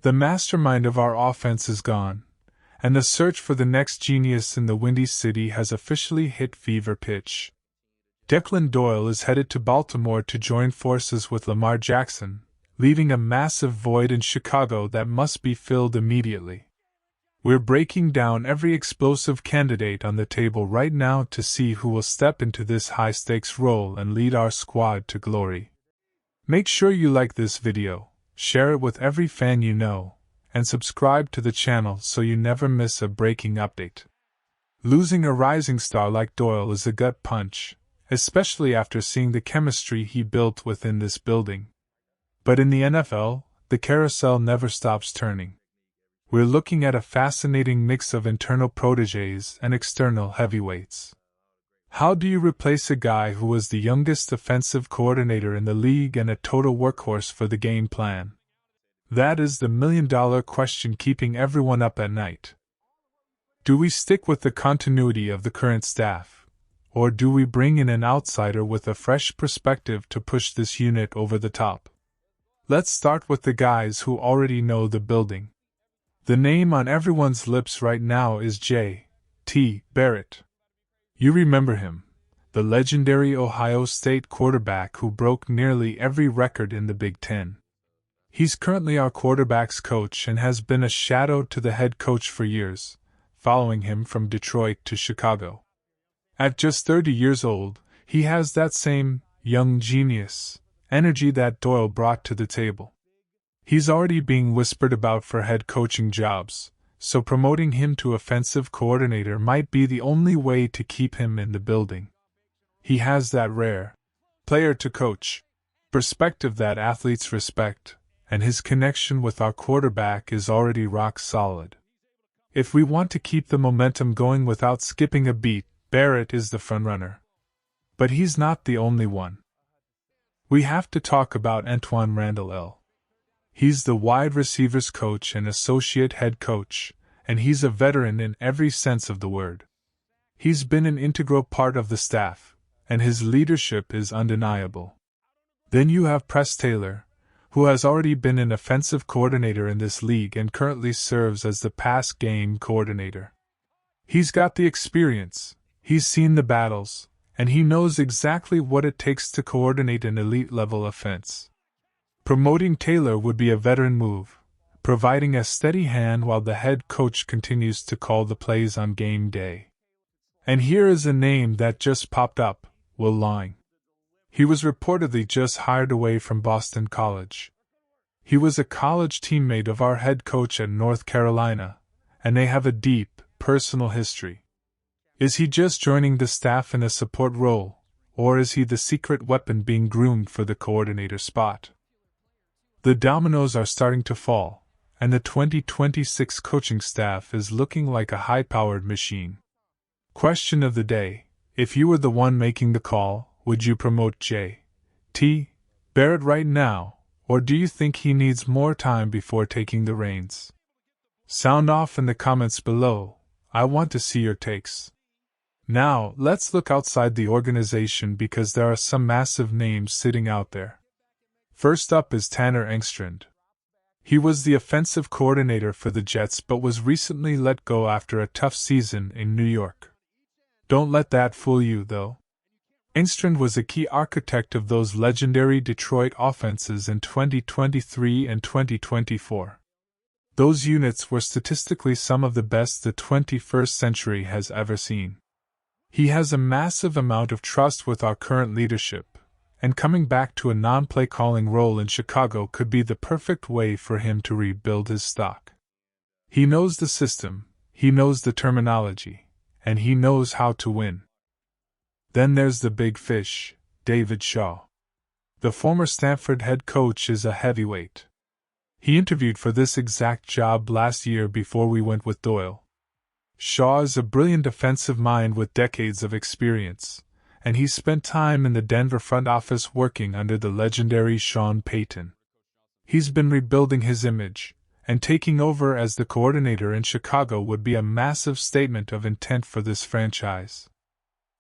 The mastermind of our offense is gone, and the search for the next genius in the Windy City has officially hit fever pitch. Declan Doyle is headed to Baltimore to join forces with Lamar Jackson, leaving a massive void in Chicago that must be filled immediately. We're breaking down every explosive candidate on the table right now to see who will step into this high-stakes role and lead our squad to glory. Make sure you like this video, share it with every fan you know, and subscribe to the channel so you never miss a breaking update. Losing a rising star like Doyle is a gut punch, especially after seeing the chemistry he built within this building. But in the NFL, the carousel never stops turning. We're looking at a fascinating mix of internal protégés and external heavyweights. How do you replace a guy who was the youngest offensive coordinator in the league and a total workhorse for the game plan? That is the million-dollar question keeping everyone up at night. Do we stick with the continuity of the current staff, or do we bring in an outsider with a fresh perspective to push this unit over the top? Let's start with the guys who already know the building. The name on everyone's lips right now is J.T. Barrett. You remember him, the legendary Ohio State quarterback who broke nearly every record in the Big Ten. He's currently our quarterback's coach and has been a shadow to the head coach for years, following him from Detroit to Chicago. At just 30 years old, he has that same young genius energy that Doyle brought to the table. He's already being whispered about for head coaching jobs, so promoting him to offensive coordinator might be the only way to keep him in the building. He has that rare player-to-coach perspective that athletes respect, and his connection with our quarterback is already rock solid. If we want to keep the momentum going without skipping a beat, Barrett is the frontrunner. But he's not the only one. We have to talk about Antwaan Randle. He's the wide receivers coach and associate head coach, and he's a veteran in every sense of the word. He's been an integral part of the staff, and his leadership is undeniable. Then you have Press Taylor, who has already been an offensive coordinator in this league and currently serves as the pass game coordinator. He's got the experience, he's seen the battles, and he knows exactly what it takes to coordinate an elite-level offense. Promoting Taylor would be a veteran move, providing a steady hand while the head coach continues to call the plays on game day. And here is a name that just popped up, Will Lawing. He was reportedly just hired away from Boston College. He was a college teammate of our head coach at North Carolina, and they have a deep, personal history. Is he just joining the staff in a support role, or is he the secret weapon being groomed for the coordinator spot? The dominoes are starting to fall, and the 2026 coaching staff is looking like a high-powered machine. Question of the day: if you were the one making the call, would you promote J.T. Barrett right now, or do you think he needs more time before taking the reins? Sound off in the comments below. I want to see your takes. Now, let's look outside the organization because there are some massive names sitting out there. First up is Tanner Engstrand. He was the offensive coordinator for the Jets but was recently let go after a tough season in New York. Don't let that fool you, though. Engstrand was a key architect of those legendary Detroit offenses in 2023 and 2024. Those units were statistically some of the best the 21st century has ever seen. He has a massive amount of trust with our current leadership, and coming back to a non-play calling role in Chicago could be the perfect way for him to rebuild his stock. He knows the system, he knows the terminology, and he knows how to win. Then there's the big fish, David Shaw. The former Stanford head coach is a heavyweight. He interviewed for this exact job last year before we went with Doyle. Shaw is a brilliant offensive mind with decades of experience, and he spent time in the Denver front office working under the legendary Sean Payton. He's been rebuilding his image, and taking over as the coordinator in Chicago would be a massive statement of intent for this franchise.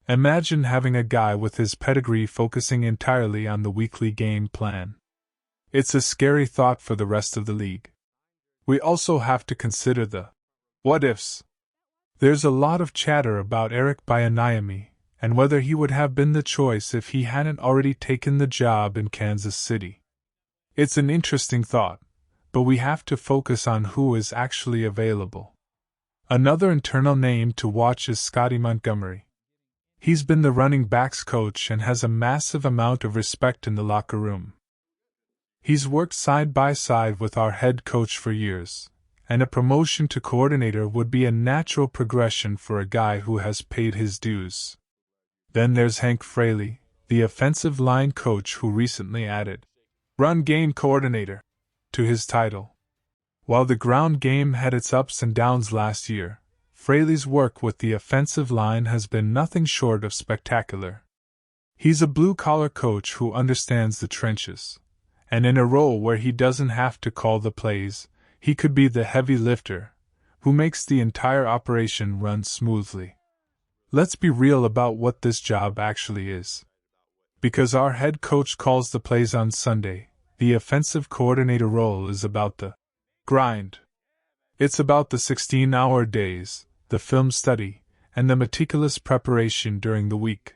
Imagine having a guy with his pedigree focusing entirely on the weekly game plan. It's a scary thought for the rest of the league. We also have to consider the what ifs. There's a lot of chatter about Eric Bieniemy and whether he would have been the choice if he hadn't already taken the job in Kansas City. It's an interesting thought, but we have to focus on who is actually available. Another internal name to watch is Scotty Montgomery. He's been the running backs coach and has a massive amount of respect in the locker room. He's worked side by side with our head coach for years, and a promotion to coordinator would be a natural progression for a guy who has paid his dues. Then there's Hank Fraley, the offensive line coach who recently added run game coordinator to his title. While the ground game had its ups and downs last year, Fraley's work with the offensive line has been nothing short of spectacular. He's a blue-collar coach who understands the trenches, and in a role where he doesn't have to call the plays, he could be the heavy lifter, who makes the entire operation run smoothly. Let's be real about what this job actually is. Because our head coach calls the plays on Sunday, the offensive coordinator role is about the grind. It's about the 16-hour days, the film study, and the meticulous preparation during the week.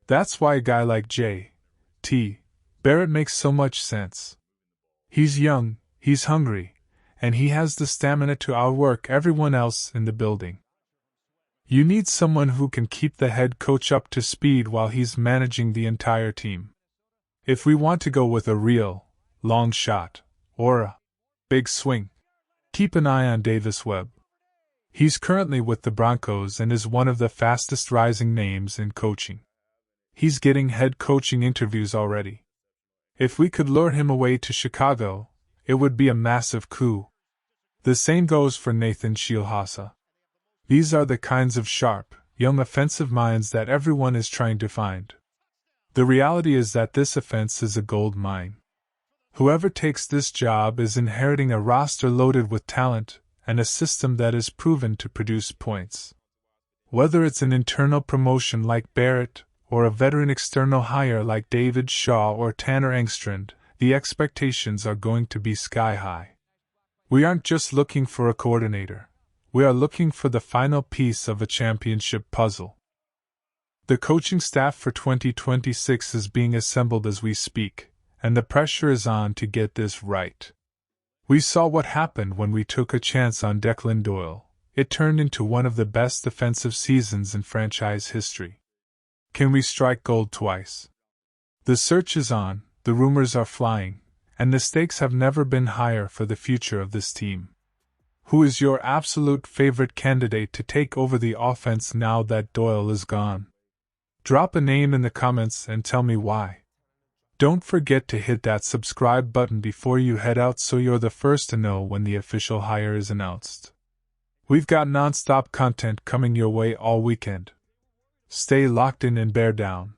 That's why a guy like J.T. Barrett makes so much sense. He's young, he's hungry, and he has the stamina to outwork everyone else in the building. You need someone who can keep the head coach up to speed while he's managing the entire team. If we want to go with a real, long shot, or a big swing, keep an eye on Davis Webb. He's currently with the Broncos and is one of the fastest rising names in coaching. He's getting head coaching interviews already. If we could lure him away to Chicago, it would be a massive coup. The same goes for Nathan Scheelhaase. These are the kinds of sharp, young offensive minds that everyone is trying to find. The reality is that this offense is a gold mine. Whoever takes this job is inheriting a roster loaded with talent and a system that is proven to produce points. Whether it's an internal promotion like Barrett or a veteran external hire like David Shaw or Tanner Engstrand, the expectations are going to be sky high. We aren't just looking for a coordinator. We are looking for the final piece of a championship puzzle. The coaching staff for 2026 is being assembled as we speak, and the pressure is on to get this right. We saw what happened when we took a chance on Declan Doyle. It turned into one of the best defensive seasons in franchise history. Can we strike gold twice? The search is on, the rumors are flying, and the stakes have never been higher for the future of this team. Who is your absolute favorite candidate to take over the offense now that Doyle is gone? Drop a name in the comments and tell me why. Don't forget to hit that subscribe button before you head out so you're the first to know when the official hire is announced. We've got non-stop content coming your way all weekend. Stay locked in and bear down.